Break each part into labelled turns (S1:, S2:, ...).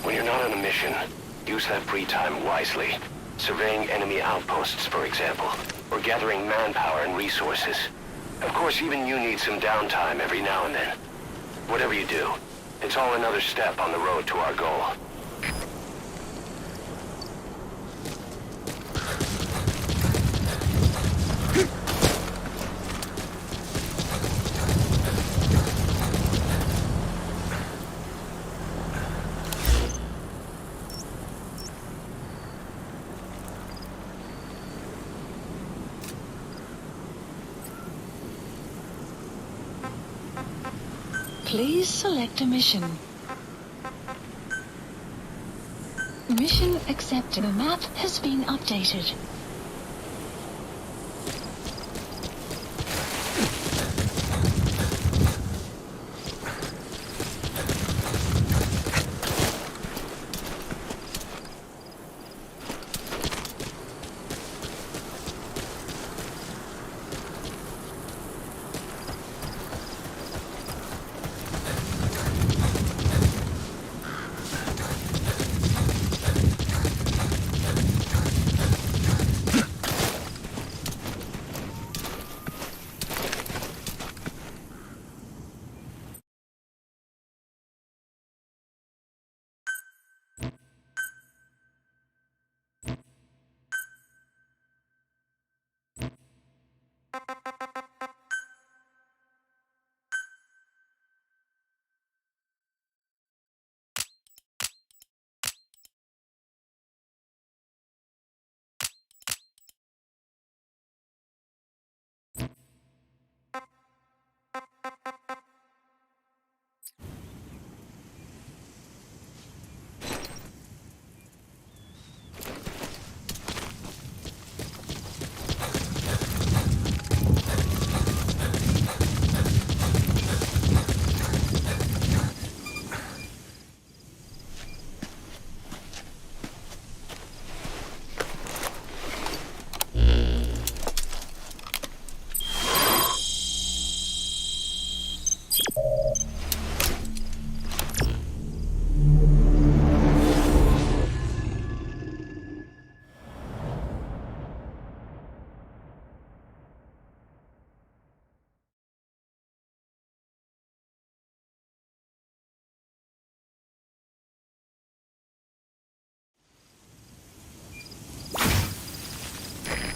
S1: When you're not on a mission, use that free time wisely. Surveying enemy outposts, for example, or gathering manpower and resources. Of course, even you need some downtime every now and then. Whatever you do, it's all another step on the road to our goal.
S2: Please select a mission. Mission accepted. The map has been updated.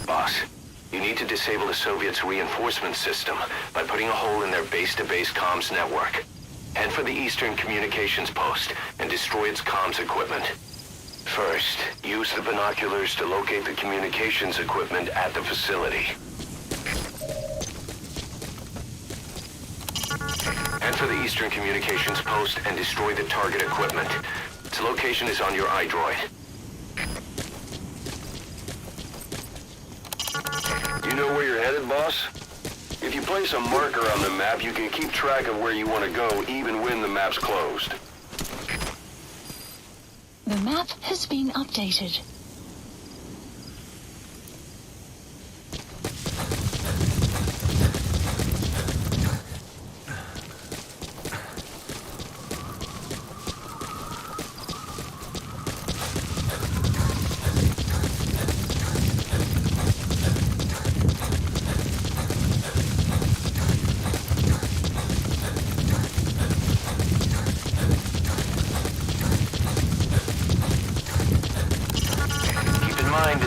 S2: Boss, you need to disable the Soviets' reinforcement system by putting a hole in their base-to-base comms network. Head for the Eastern Communications Post and destroy its comms equipment. First, use the binoculars to locate the communications equipment at the facility. Head for the Eastern Communications Post and destroy the target equipment. Its location is on your iDroid.
S3: You know where you're headed, boss? If you place a marker on the map, you can keep track of where you want to go even when the map's closed.
S2: The map has been updated.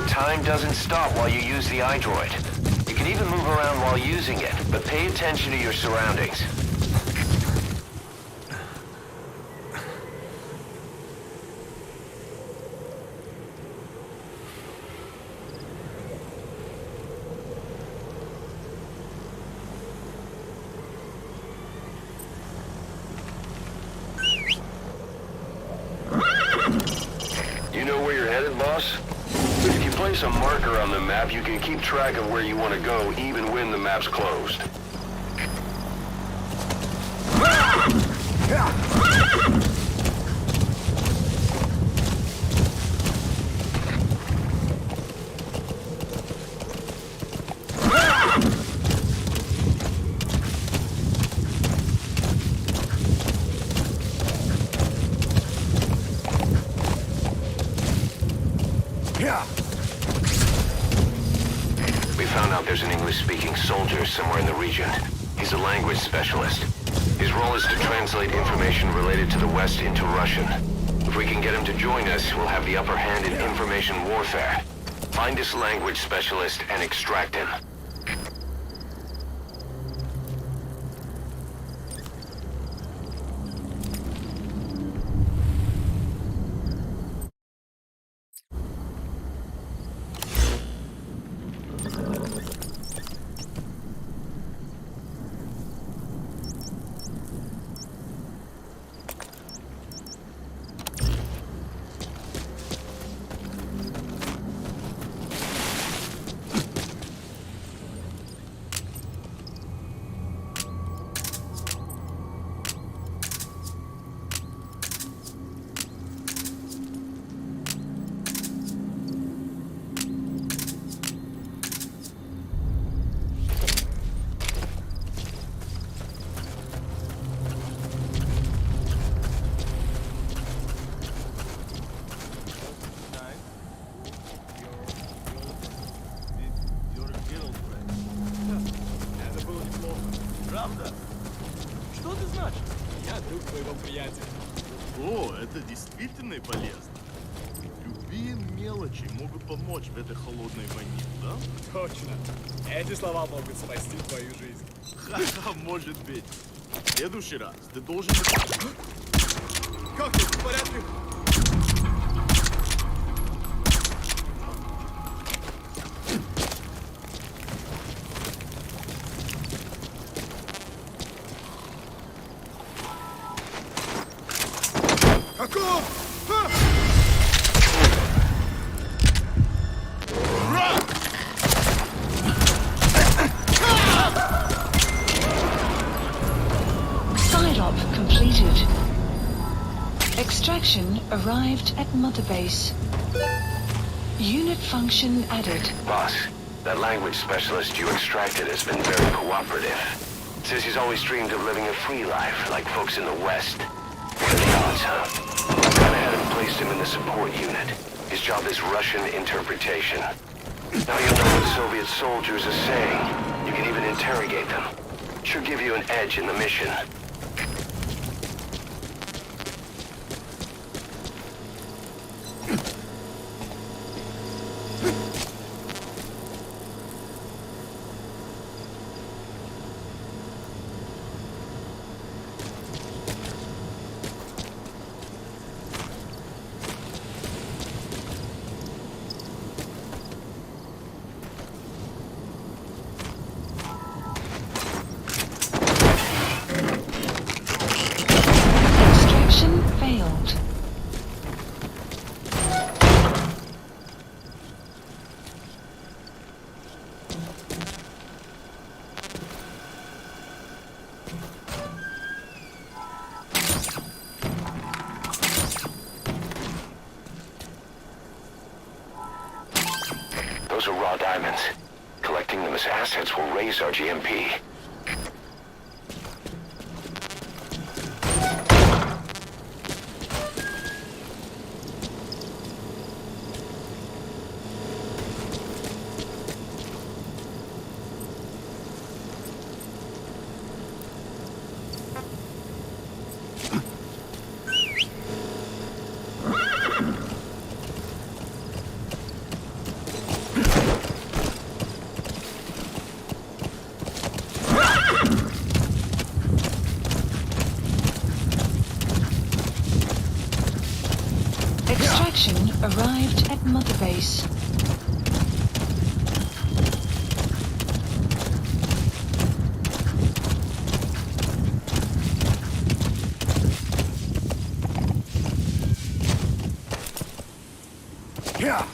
S1: Time doesn't stop while you use the iDroid. You can even move around while using it, but pay attention to your surroundings.
S3: You know where you're headed, boss? If you place a marker on the map, you can keep track of where you want to go even when the map's closed.
S2: out there's an English-speaking soldier somewhere in the region. He's a language specialist. His role is to translate information related to the West into Russian. If we can get him to join us, we'll have the upper hand in information warfare. Find this language specialist and extract him.
S4: Правда? Что ты значит? Я друг твоего приятеля.
S5: О, это действительно полезно. Любые мелочи могут помочь в этой холодной войне, да?
S4: Точно. Эти слова могут спасти твою жизнь.
S5: Ха-ха, может быть. В следующий раз ты должен...
S4: Как ты, в порядке? Каков?
S6: Side-op completed. Extraction arrived at Mother Base. Unit function added.
S2: Boss, that language specialist you extracted has been very cooperative. Says he's always dreamed of living a free life, like folks in the West. What are the odds, huh? Kinda had him placed him in the support unit. His job is Russian interpretation. Now you'll know what Soviet soldiers are saying. You can even interrogate them. Should give you an edge in the mission.
S6: Extraction failed.
S2: Those are raw diamonds. Collecting them as assets will raise our GMP.
S6: Extraction arrived at Mother Base.
S4: Yeah.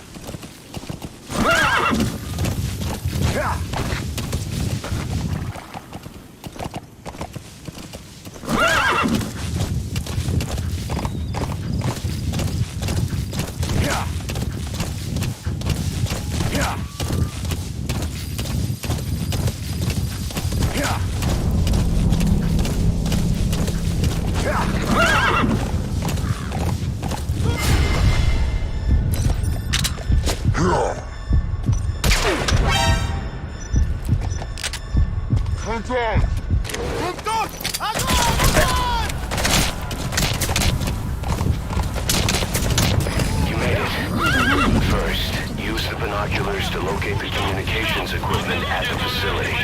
S2: to locate the communications equipment at the facility.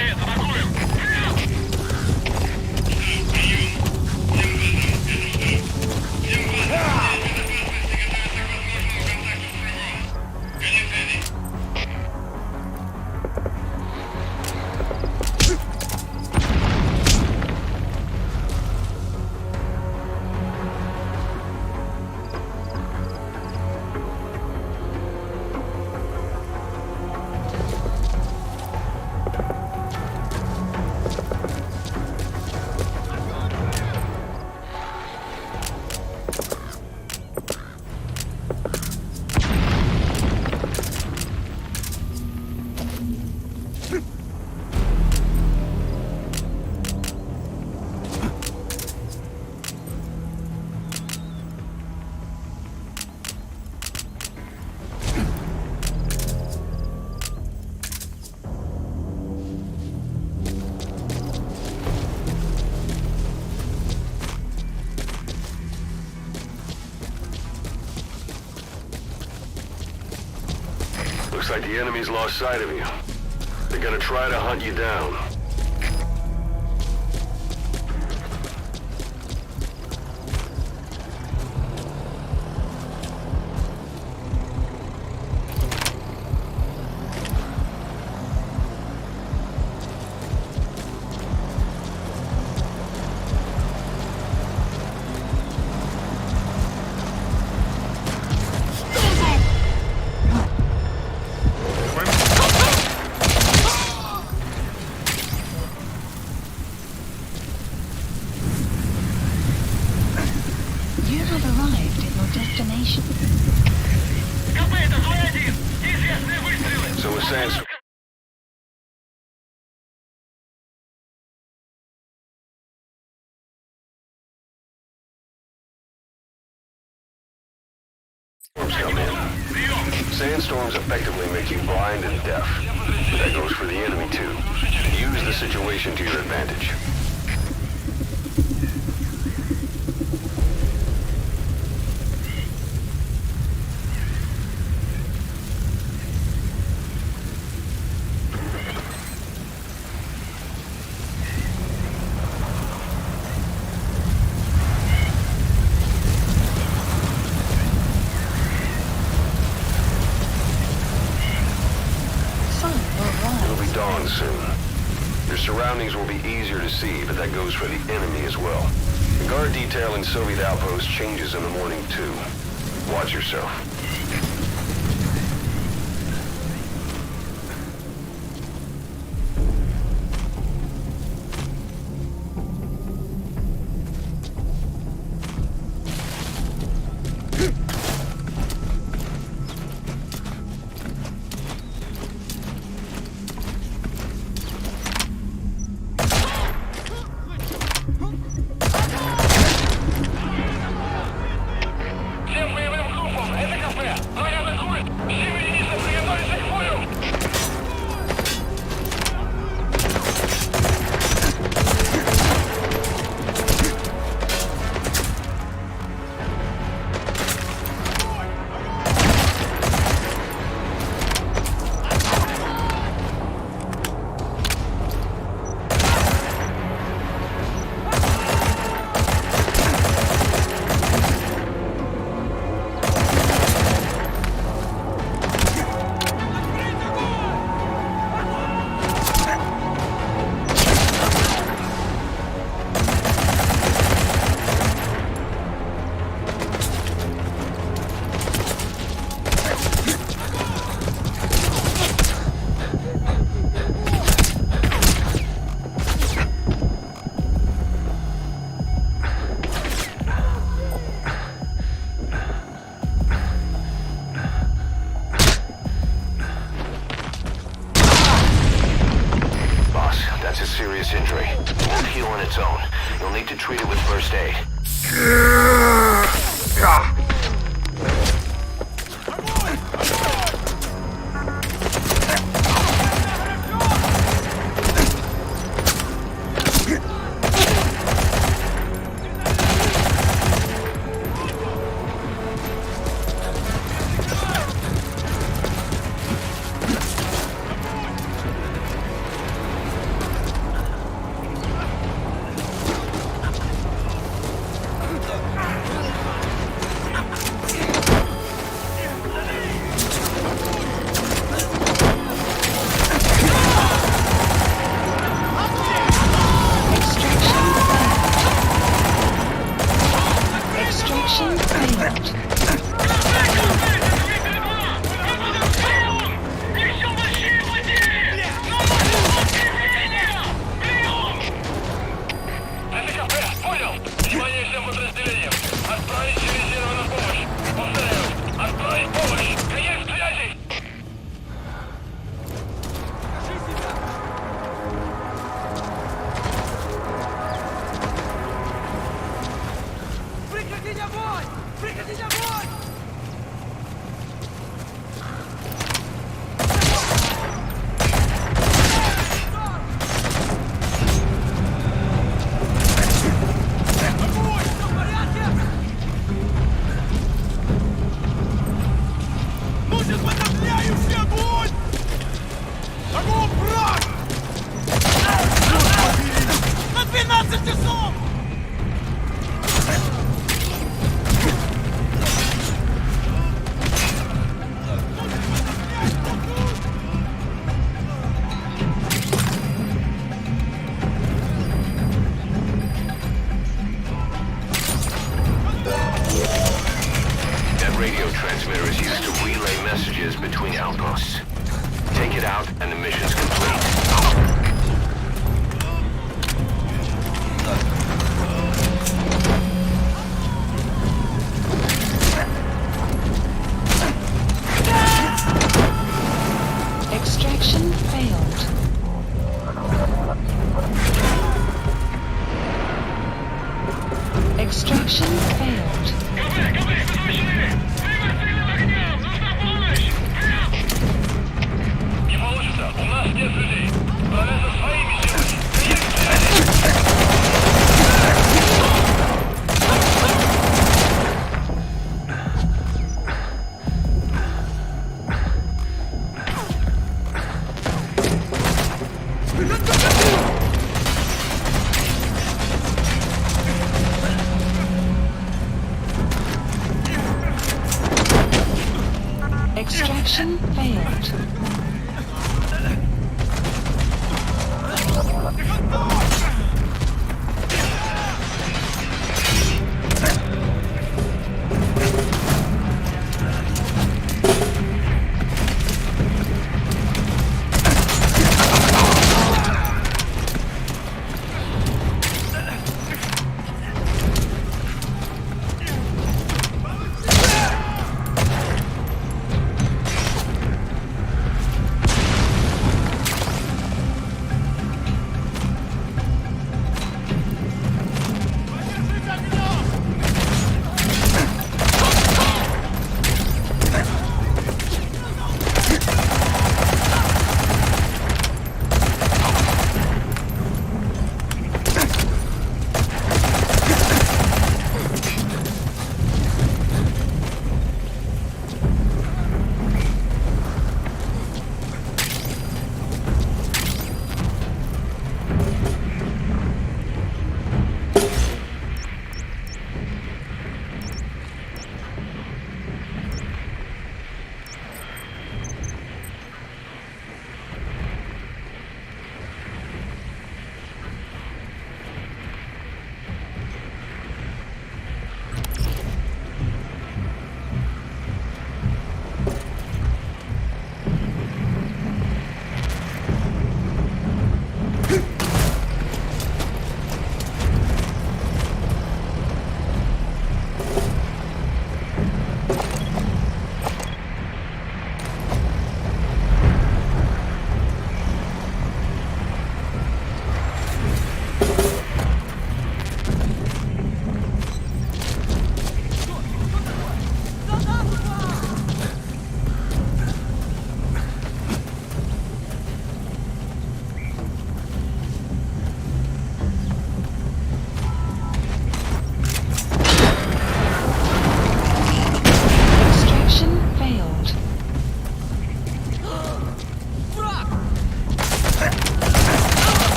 S3: Looks like the enemy's lost sight of you. They're gonna try to hunt you down.
S6: You have arrived at your destination.
S3: So with Sandstorm come in. Sandstorms effectively make you blind and deaf. But that goes for the enemy too. Use the situation to your advantage.
S6: Sun will
S3: It'll be
S6: rise.
S3: dawn soon. Your surroundings will be easier to see, but that goes for the enemy as well. The guard detail in Soviet outposts changes in the morning too. Watch yourself.
S2: Serious injury. It won't heal on its own. You'll need to treat it with first aid.
S6: failed.
S7: Понял! Внимание всем подразделениям! Отправить через резервы на помощь! Повторяю! Отправить помощь! Конец связи!
S4: Прекратить огонь! Прекратить огонь! Огонь! Всё в порядке? Нужен подавляющий огонь! Огонь, враг! На 12 часов!
S2: That radio transmitter is used to relay messages between outposts. Take it out and the mission's complete.
S6: Extraction failed. Extraction failed.
S7: Не получится! У нас нет людей! Справляться своими силами! Конец связи!
S6: Extraction failed.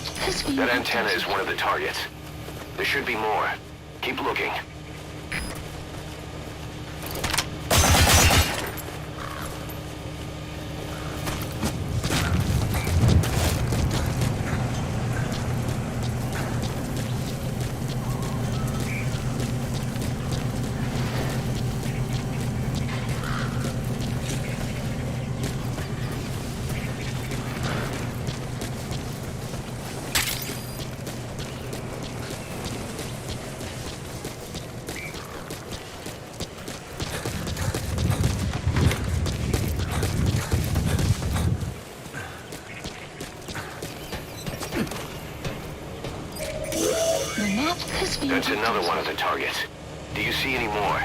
S6: map has been
S2: That antenna
S6: updated.
S2: is one of the targets. There should be more. Keep looking.
S6: The map has been
S2: That's another
S6: updated.
S2: one of the targets. Do you see any more?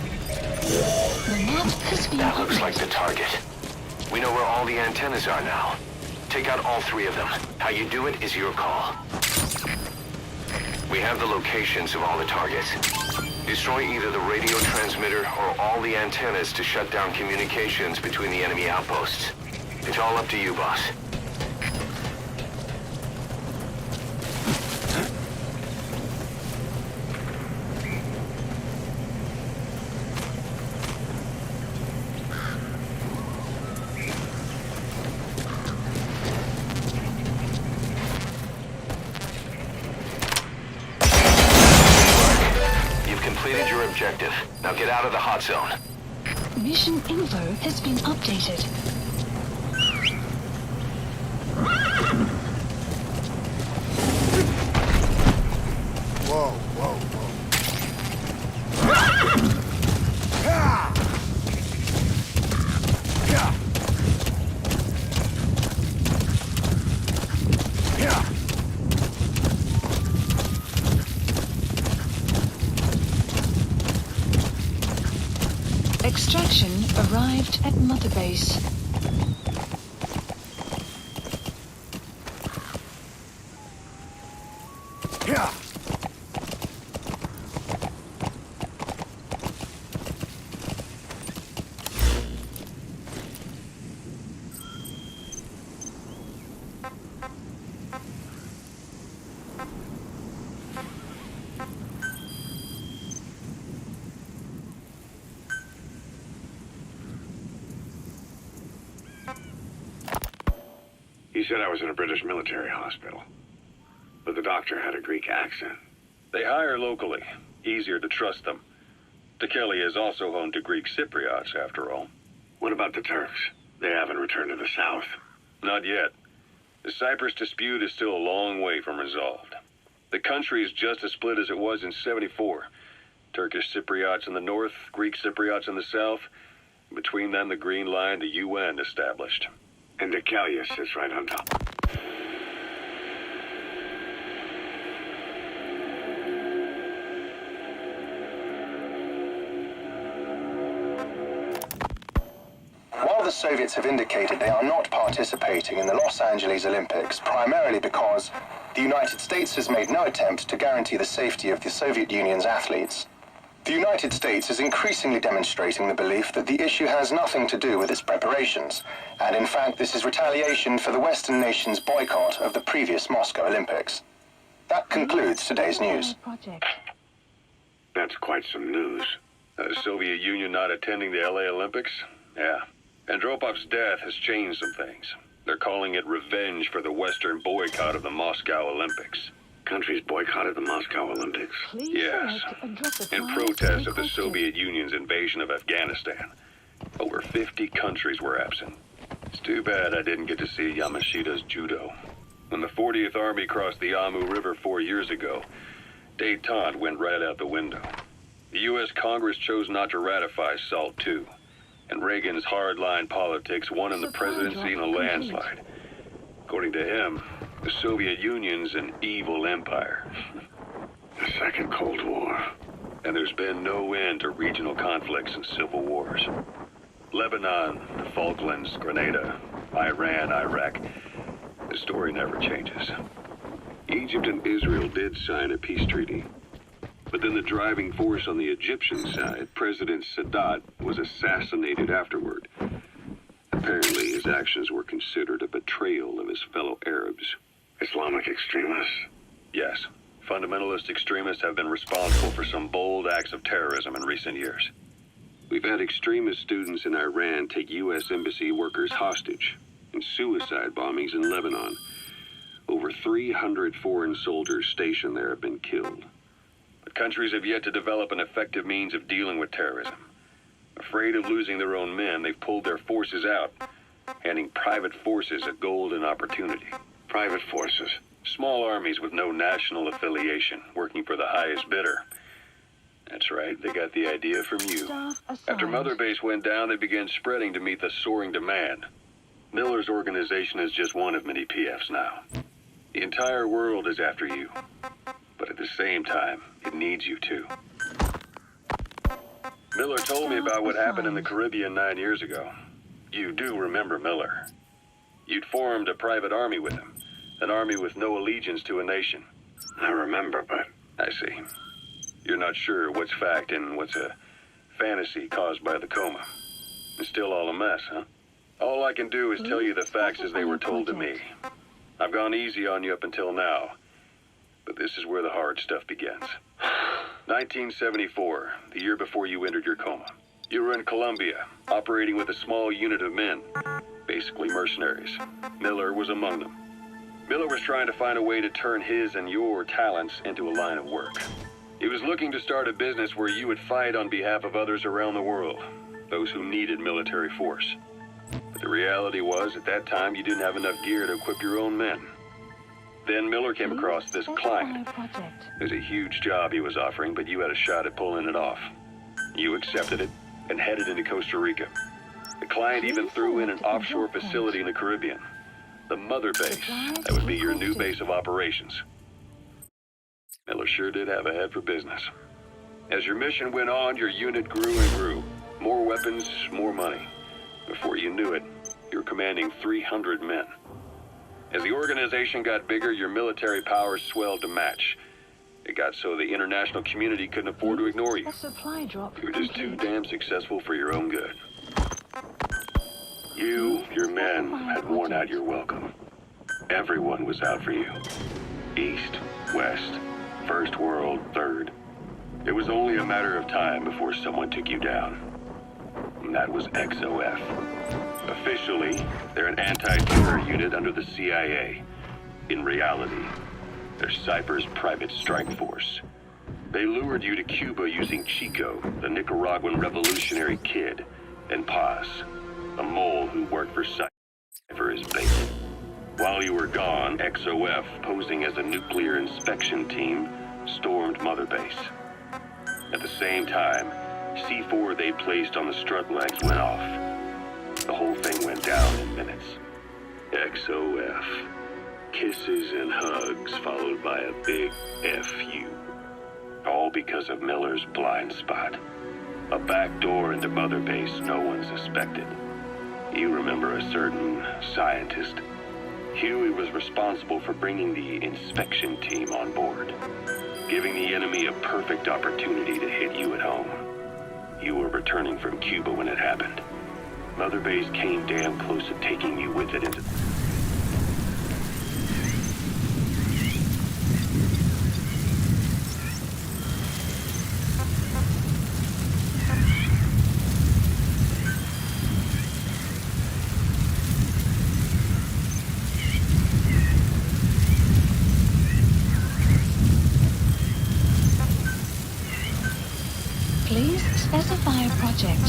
S6: The map has been
S2: That looks
S6: updated.
S2: like the target. We know where all the antennas are now. Take out all three of them. How you do it is your call. We have the locations of all the targets. Destroy either the radio transmitter or all the antennas to shut down communications between the enemy outposts. It's all up to you, boss. You've completed your objective. Now get out of the hot zone.
S6: Mission info has been updated.
S5: Whoa, whoa, whoa.
S6: Extraction arrived at Mother Base.
S8: He said I was in a British military hospital, but the doctor had a Greek accent.
S3: They hire locally. Easier to trust them. Tekeli is also home to Greek Cypriots, after all.
S8: What about the Turks? They haven't returned to the south.
S3: Not yet. The Cyprus dispute is still a long way from resolved. The country is just as split as it was in '74. Turkish Cypriots in the north, Greek Cypriots in the south. Between them, the Green Line, the UN established.
S8: And Deucalion sits right on top.
S9: While the Soviets have indicated they are not participating in the Los Angeles Olympics, primarily because the United States has made no attempt to guarantee the safety of the Soviet Union's athletes, the United States is increasingly demonstrating the belief that the issue has nothing to do with its preparations, and in fact this is retaliation for the Western nations' boycott of the previous Moscow Olympics. That concludes today's news.
S6: Project.
S8: That's quite some news.
S3: The Soviet Union not attending the LA Olympics? Yeah. Andropov's death has changed some things. They're calling it revenge for the Western boycott of the Moscow Olympics.
S8: Countries boycotted the Moscow Olympics.
S6: Please
S3: Yes.
S6: select and drop the
S3: In
S6: files
S3: protest of the
S6: requested.
S3: Soviet Union's invasion of Afghanistan. Over 50 countries were absent. It's too bad I didn't get to see Yamashita's judo. When the 40th Army crossed the Amu River 4 years ago, détente went right out the window. The U.S. Congress chose not to ratify SALT II, and Reagan's hardline politics won in the presidency in a landslide. According to him, the Soviet Union's an evil empire.
S8: The Second Cold War.
S3: And there's been no end to regional conflicts and civil wars. Lebanon, the Falklands, Grenada, Iran, Iraq. The story never changes.
S8: Egypt and Israel did sign a peace treaty. But then the driving force on the Egyptian side, President Sadat, was assassinated afterward. Apparently, his actions were considered a betrayal of his fellow Arabs.
S3: Islamic extremists? Yes. Fundamentalist extremists have been responsible for some bold acts of terrorism in recent years.
S8: We've had extremist students in Iran take U.S. embassy workers hostage, and suicide bombings in Lebanon. Over 300 foreign soldiers stationed there have been killed.
S3: But countries have yet to develop an effective means of dealing with terrorism. Afraid of losing their own men, they've pulled their forces out, handing private forces a golden opportunity.
S8: Private forces.
S3: Small armies with no national affiliation, working for the highest bidder. That's right, they got the idea from you. After Mother Base went down, they began spreading to meet the soaring demand. Miller's organization is just one of many PFs now. The entire world is after you. But at the same time, it needs you too. Miller told me about what happened in the Caribbean 9 years ago. You do remember Miller. You'd formed a private army with him. An army with no allegiance to a nation.
S8: I remember, but...
S3: I see. You're not sure what's fact and what's a fantasy caused by the coma. It's still all a mess, huh? All I can do is tell you the facts as they were told to me. I've gone easy on you up until now. But this is where the hard stuff begins. 1974, the year before you entered your coma. You were in Colombia, operating with a small unit of men. Basically mercenaries. Miller was among them. Miller was trying to find a way to turn his and your talents into a line of work. He was looking to start a business where you would fight on behalf of others around the world, those who needed military force. But the reality was, at that time, you didn't have enough gear to equip your own men. Then Miller came across this client. It was a huge job he was offering, but you had a shot at pulling it off. You accepted it and headed into Costa Rica. The client even threw in an offshore facility in the Caribbean. The Mother Base. That would be your new base of operations. Miller sure did have a head for business. As your mission went on, your unit grew and grew. More weapons, more money. Before you knew it, you were commanding 300 men. As the organization got bigger, your military powers swelled to match. It got so the international community couldn't afford to ignore you. You were just too damn successful for your own good. You, your men, had worn out your welcome. Everyone was out for you. East, West, First World, Third. It was only a matter of time before someone took you down. And that was XOF. Officially, they're an anti-terror unit under the CIA. In reality, they're Cypher's private strike force. They lured you to Cuba using Chico, the Nicaraguan revolutionary kid, and Paz, a mole who worked for Cypher as bait. While you were gone, XOF, posing as a nuclear inspection team, stormed Mother Base. At the same time, C4 they placed on the strut legs went off. The whole thing went down in minutes. XOF. Kisses and hugs followed by a big F.U. All because of Miller's blind spot. A back door into Mother Base no one suspected. You remember a certain scientist? Huey was responsible for bringing the inspection team on board, giving the enemy a perfect opportunity to hit you at home. You were returning from Cuba when it happened. Mother Base came damn close to taking you with it into...
S6: Please specify a project.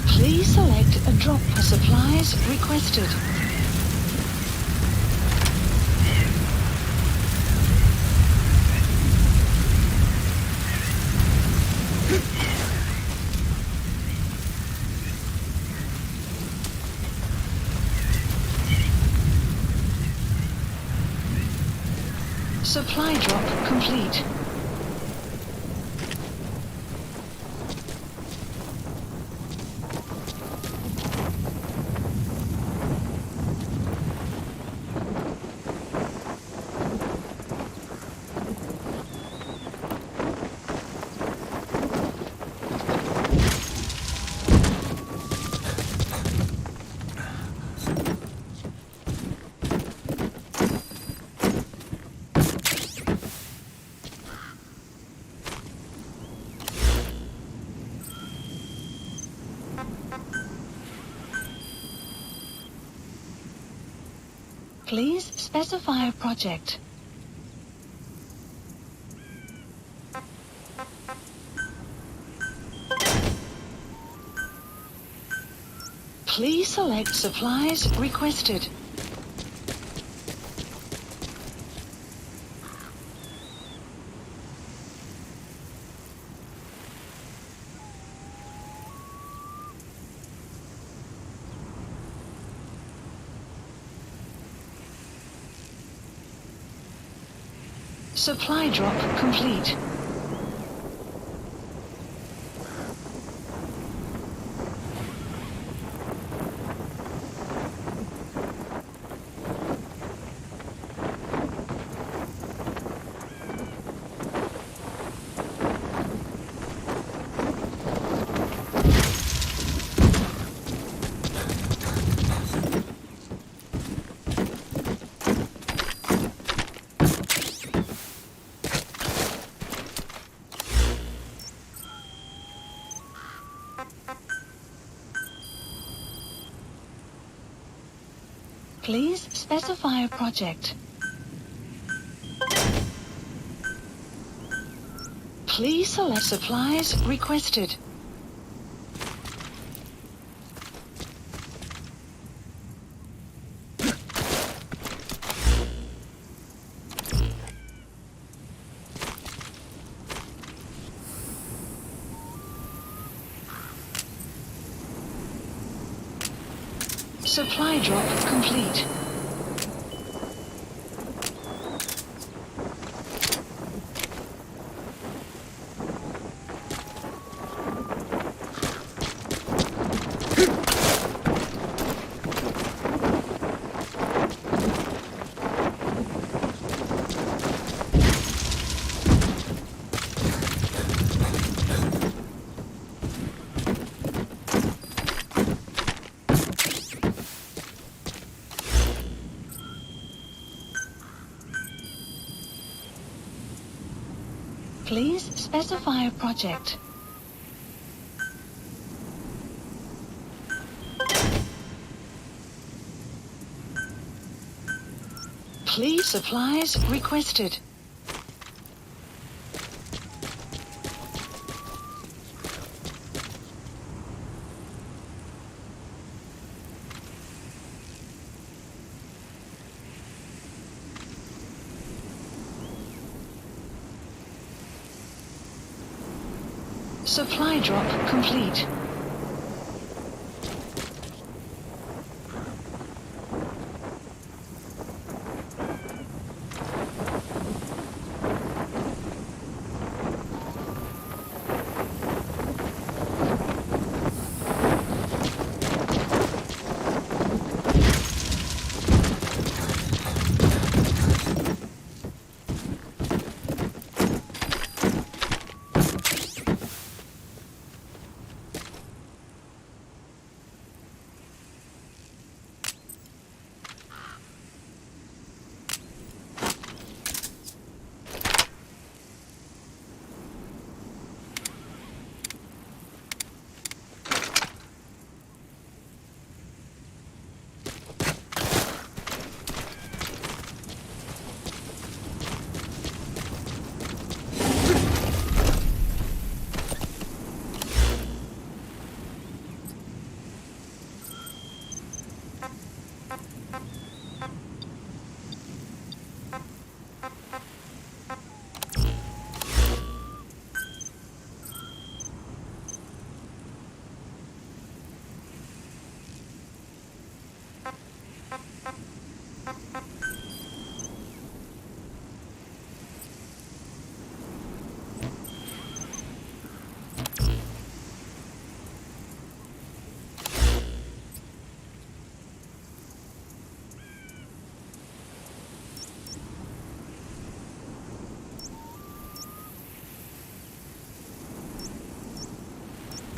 S6: Please select a drop for supplies requested. Supply drop complete. Please specify a project. Please select supplies requested. Supply drop complete. Please specify a project. Please select supplies requested. Supply drop complete. Please specify a project. Please supplies requested. Supply drop complete.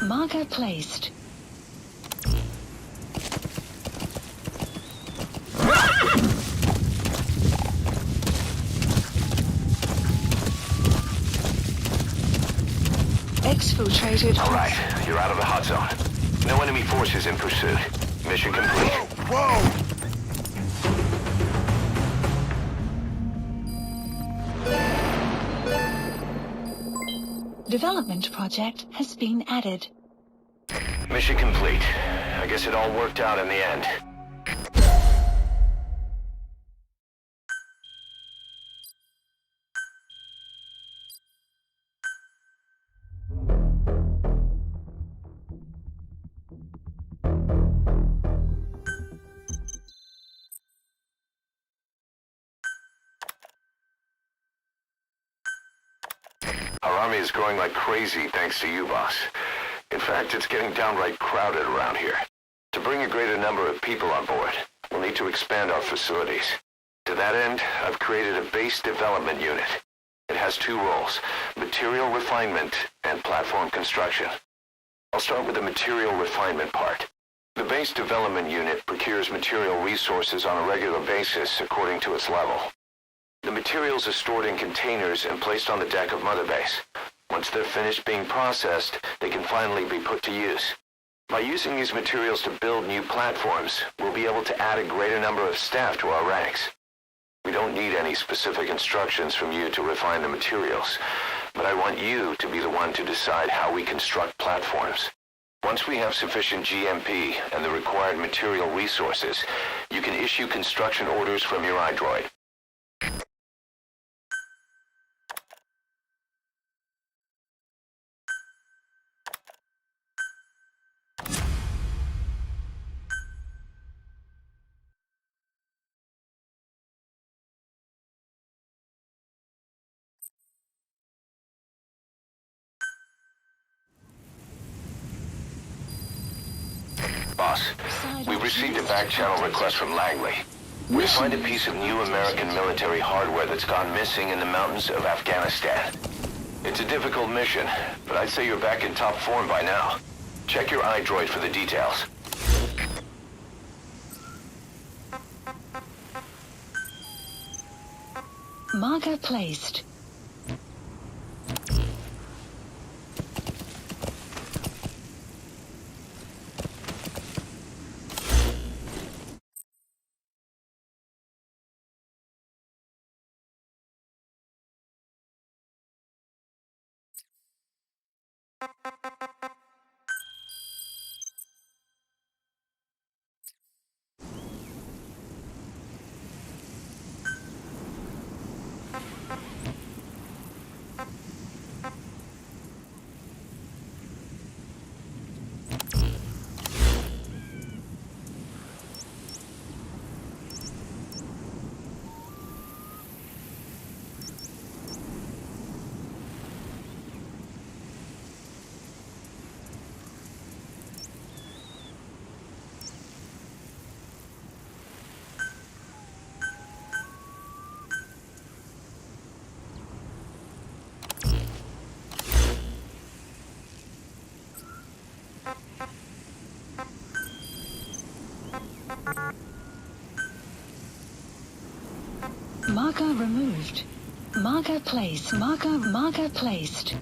S6: Marker placed. Exfiltrated.
S2: All right, you're out of the hot zone. No enemy forces in pursuit. Mission complete.
S6: Development project has been added.
S2: Mission complete. I guess it all worked out in the end. Our army is growing like crazy thanks to you, boss. In fact, it's getting downright crowded around here. To bring a greater number of people on board, we'll need to expand our facilities. To that end, I've created a base development unit. It has two roles, material refinement and platform construction. I'll start with the material refinement part. The base development unit procures material resources on a regular basis according to its level. The materials are stored in containers and placed on the deck of Mother Base. Once they're finished being processed, they can finally be put to use. By using these materials to build new platforms, we'll be able to add a greater number of staff to our ranks. We don't need any specific instructions from you to refine the materials, but I want you to be the one to decide how we construct platforms. Once we have sufficient GMP and the required material resources, you can issue construction orders from your iDroid. Boss, we've received a back-channel request from Langley. We find a piece of new American military hardware that's gone missing in the mountains of Afghanistan. It's a difficult mission, but I'd say you're back in top form by now. Check your iDroid for the details.
S6: Marker placed. Marker removed. Marker placed. Marker placed.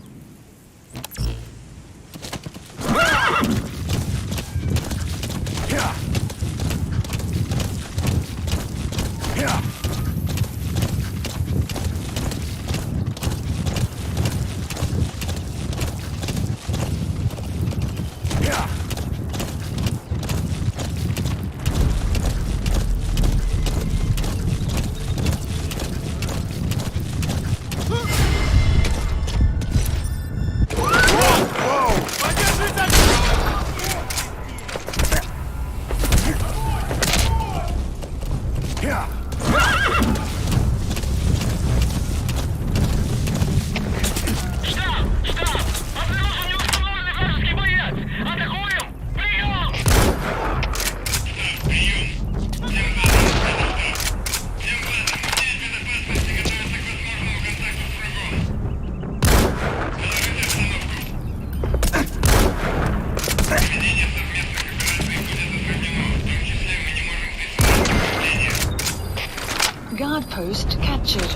S6: Guard post captured.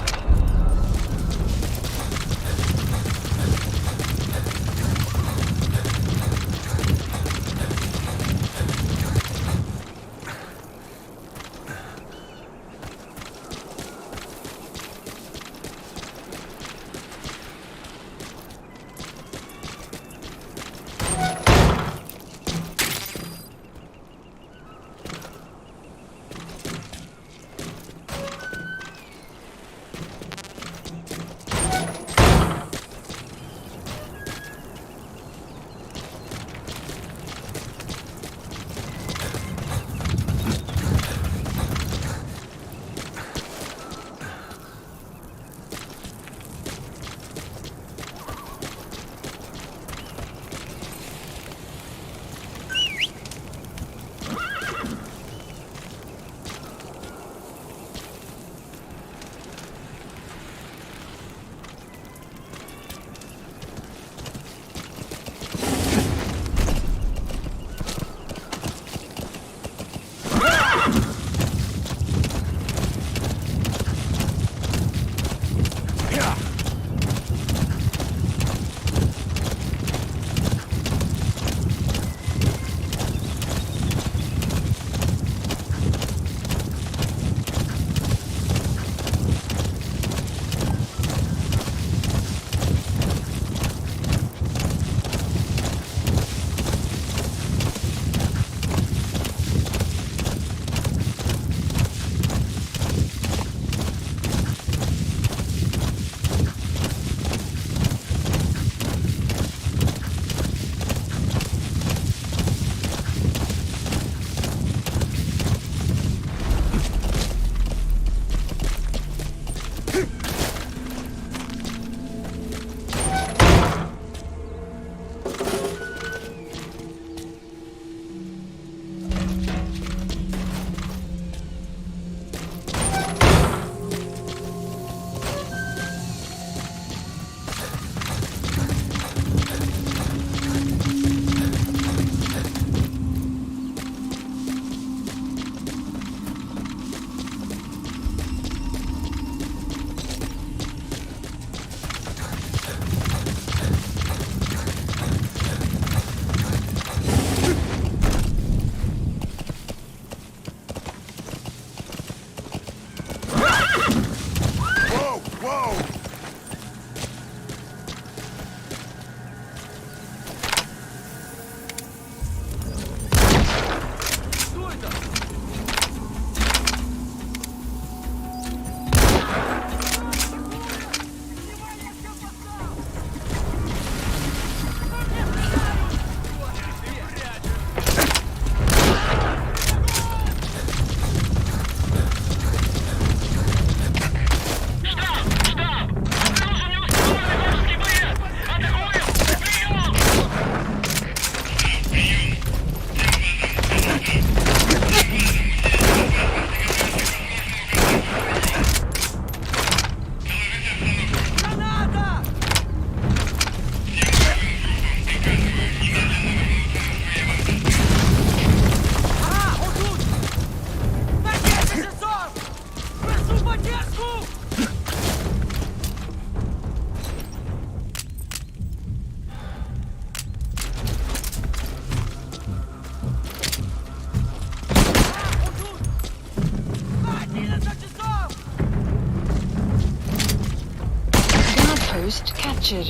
S6: Post captured.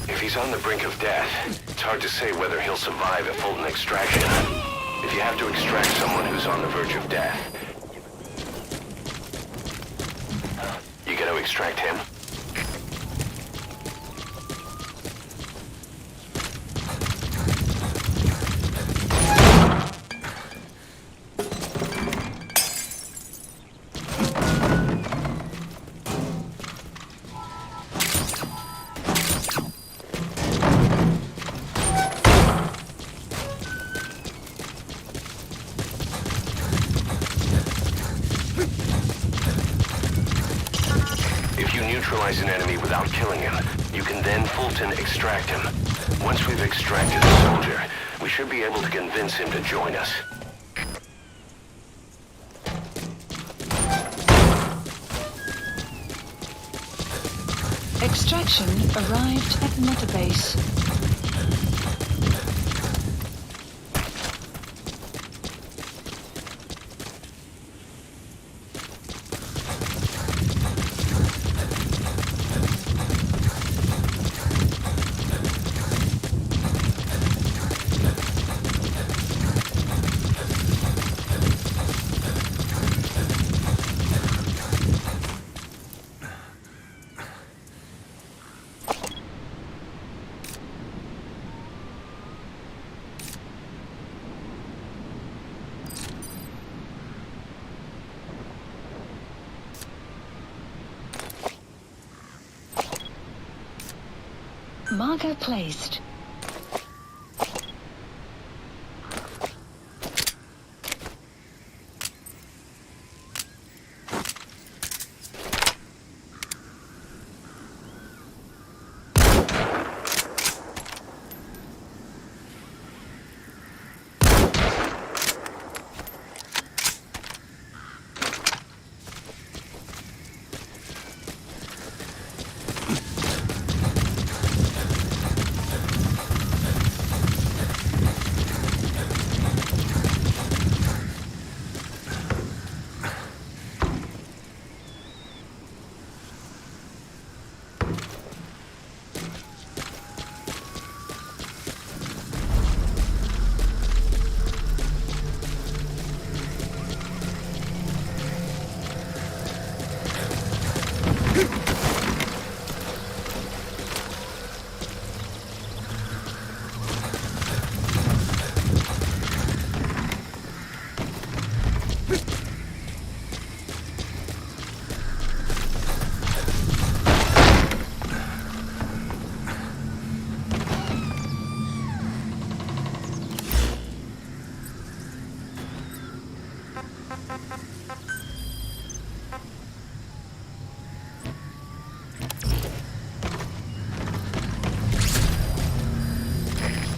S2: If he's on the brink of death, it's hard to say whether he'll survive a Fulton extraction. If you have to extract someone who's on the verge of death, you gotta extract him. Neutralize an enemy without killing him. You can then Fulton extract him.
S1: Once we've extracted the soldier, we should be able to convince him to join us.
S6: Extraction arrived at Metabase. Marker placed.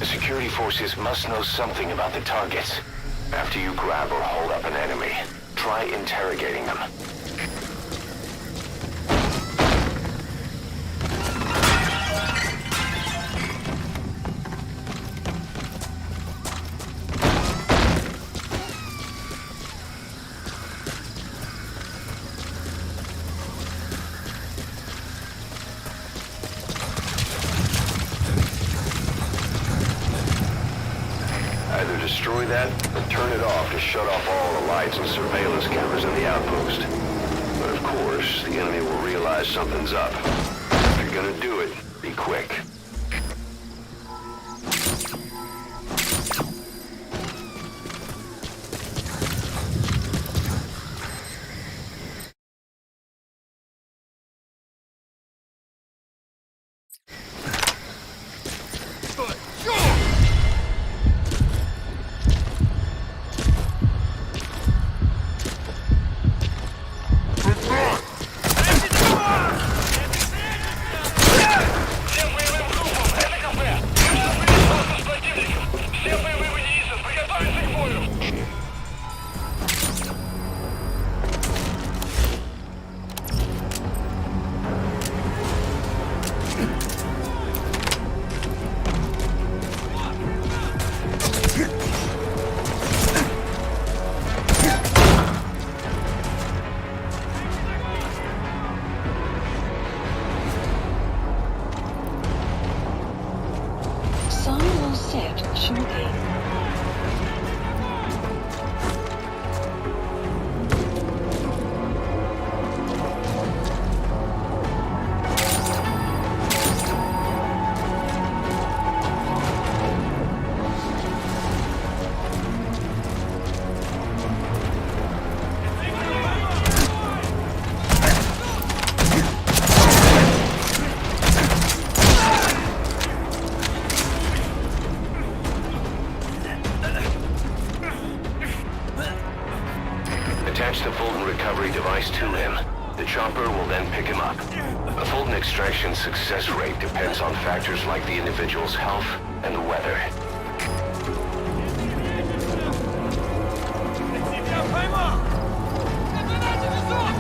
S1: Security forces must know something about the targets. After you grab or hold up an enemy, try interrogating them. Either destroy that, or turn it off to shut off all the lights and surveillance cameras in the outpost. But of course, the enemy will realize something's up. If you're gonna do it, be quick. Attach the Fulton recovery device to him. The chopper will then pick him up. The Fulton extraction success rate depends on factors like the individual's health and the weather.
S4: Тебя поймал! На гранате везут!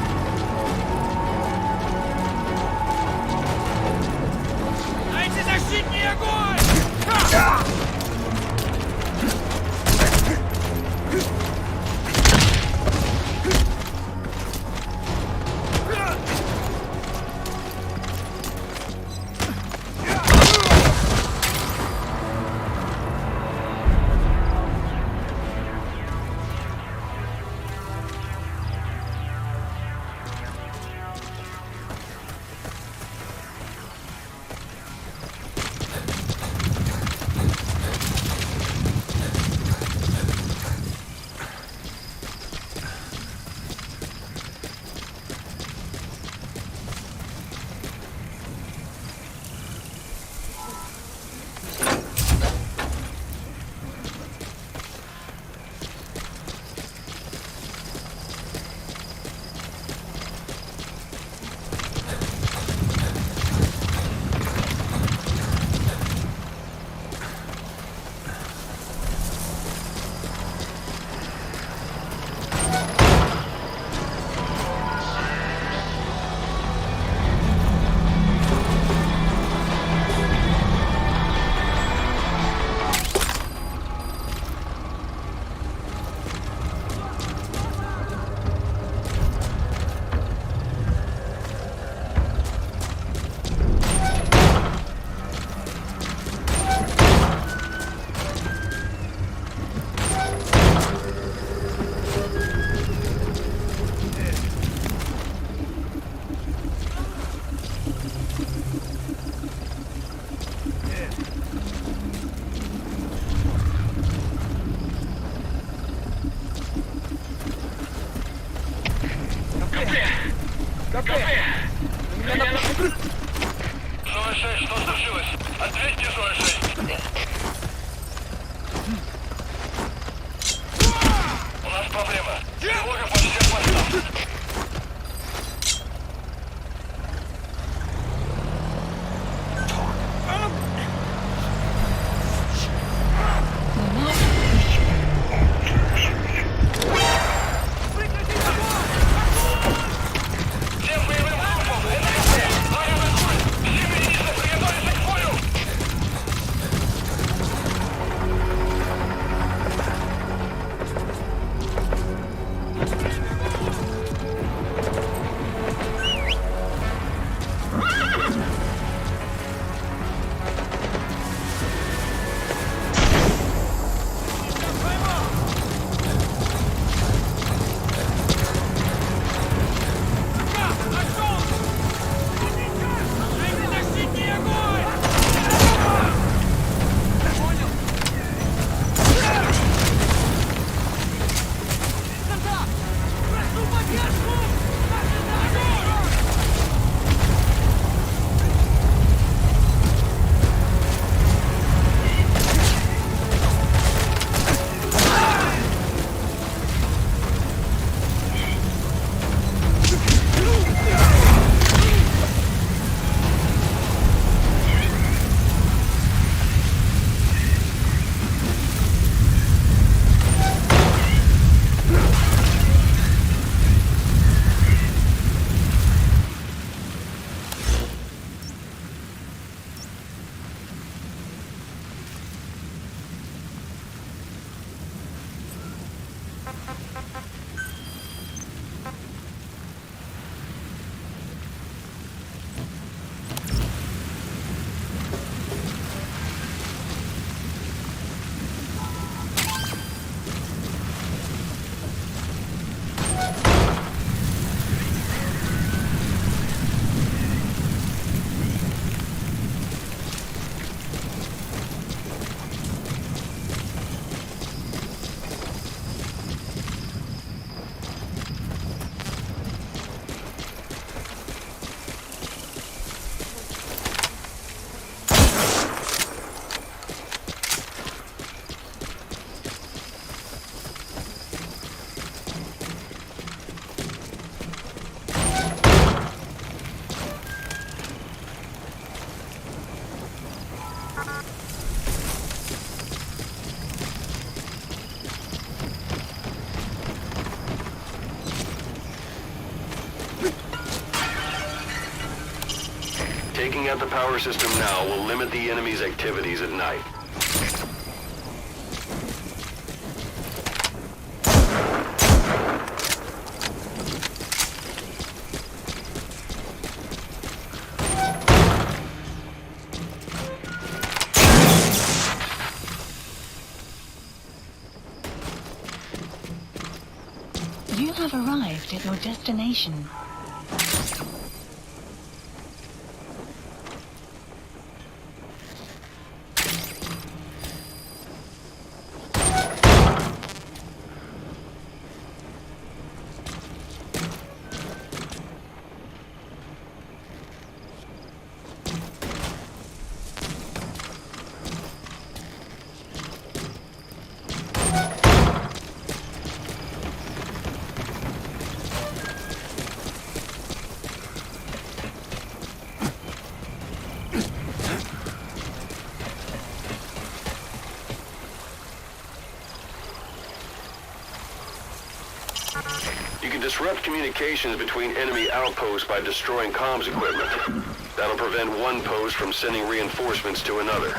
S4: Дайте защитный огонь! Ха!
S7: Зоя 6, что случилось? Ответьте, Зоя 6. У нас проблема. Тревога по всем постам. Всем боевым
S3: Taking out the power system now will limit the enemy's activities at night.
S6: You have arrived at your destination.
S3: You can disrupt communications between enemy outposts by destroying comms equipment. That'll prevent one post from sending reinforcements to another.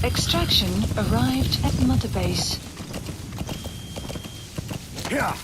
S6: Extraction arrived at Mother Base.
S5: Yeah.